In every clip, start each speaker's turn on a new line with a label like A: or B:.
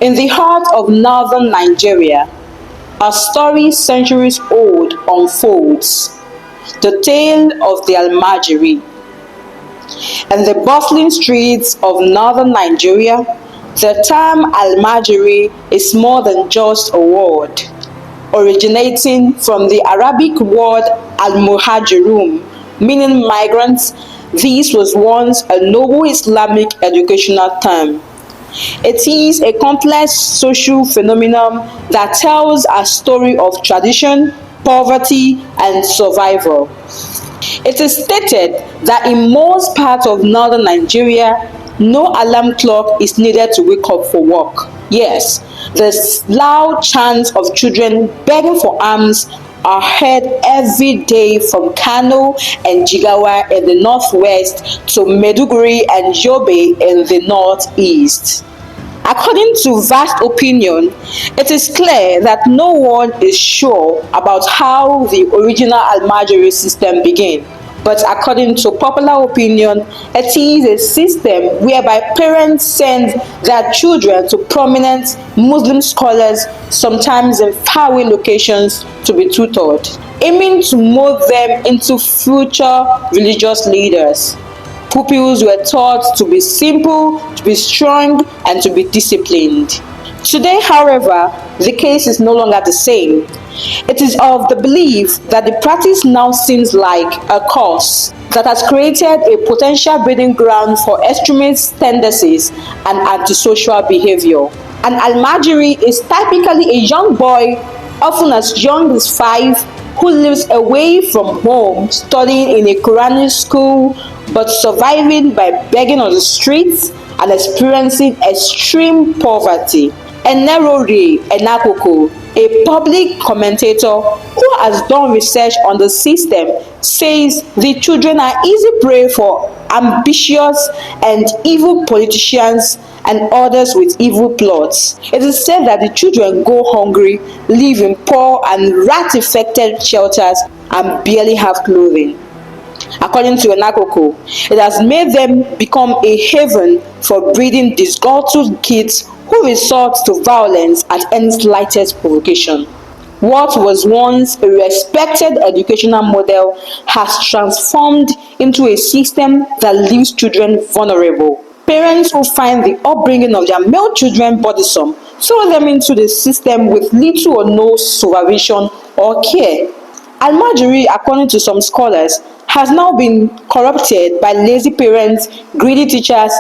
A: In the heart of northern Nigeria, a story centuries old unfolds, the tale of the Almajiri. In the bustling streets of northern Nigeria, the term Almajiri is more than just a word. Originating from the Arabic word al-muhajirun, meaning migrants, this was once a noble Islamic educational term. It is a complex social phenomenon that tells a story of tradition, poverty, and survival. It is stated that in most parts of northern Nigeria, no alarm clock is needed to wake up for work. Yes, the loud chants of children begging for alms are heard every day from Kano and Jigawa in the northwest to Maiduguri and Yobe in the northeast. According to vast opinion, it is clear that no one is sure about how the original Almajiri system began. But according to popular opinion, it is a system whereby parents send their children to prominent Muslim scholars, sometimes in faraway locations, to be tutored, aiming to mold them into future religious leaders. Pupils were taught to be simple, to be strong, and to be disciplined. Today, however, the case is no longer the same. It is of the belief that the practice now seems like a cause that has created a potential breeding ground for extremist tendencies and antisocial behavior. An Almajiri is typically a young boy, often as young as 5, who lives away from home, studying in a Quranic school, but surviving by begging on the streets and experiencing extreme poverty. Enerori Enakoko, a public commentator who has done research on the system, says the children are easy prey for ambitious and evil politicians and others with evil plots. It is said that the children go hungry, live in poor and rat-infested shelters, and barely have clothing. According to Enakoko, it has made them become a haven for breeding disgruntled kids who resort to violence at any slightest provocation. What was once a respected educational model has transformed into a system that leaves children vulnerable. Parents who find the upbringing of their male children burdensome throw them into the system with little or no supervision or care. Almajiri, according to some scholars, has now been corrupted by lazy parents, greedy teachers,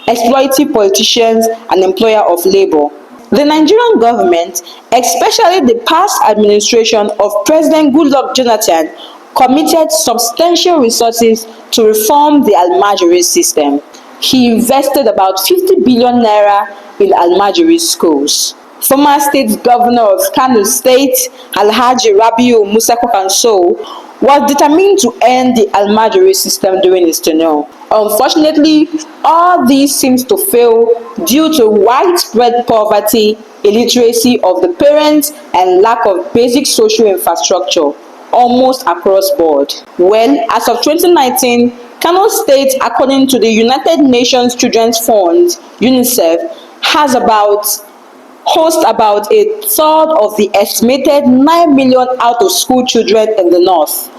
A: exploitive politicians, and employer of labor. The Nigerian government, especially the past administration of President Goodluck Jonathan, committed substantial resources to reform the Almajiri system. He invested about 50 billion naira in Almajiri schools. Former state governor of Kano State, Alhaji Rabiu Musa Kwankwaso, was determined to end the Almajiri system during his tenure. Unfortunately, all this seems to fail due to widespread poverty, illiteracy of the parents, and lack of basic social infrastructure almost across board. Well, as of 2019, Kano State, according to the United Nations Children's Fund, UNICEF, hosts about a third of the estimated 9 million out-of-school children in the north.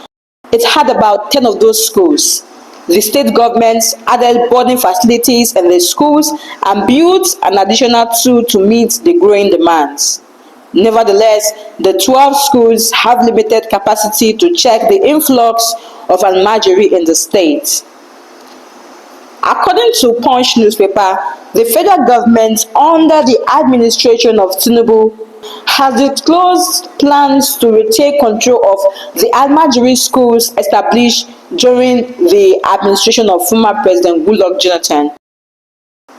A: It had about 10 of those schools. The state governments added boarding facilities in the schools and built an additional 2 to meet the growing demands. Nevertheless, the 12 schools have limited capacity to check the influx of Almajiri in the state. According to Punch newspaper, the federal government under the administration of Tinubu has disclosed plans to retake control of the Almajiri schools established during the administration of former President Goodluck Jonathan,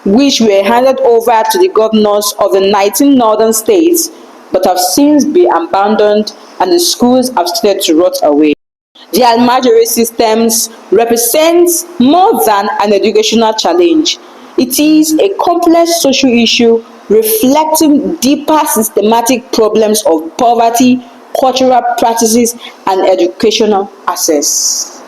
A: which were handed over to the governors of the 19 northern states but have since been abandoned and the schools have started to rot away. The Almajiri systems represents more than an educational challenge. It is a complex social issue reflecting deeper systematic problems of poverty, cultural practices, and educational access.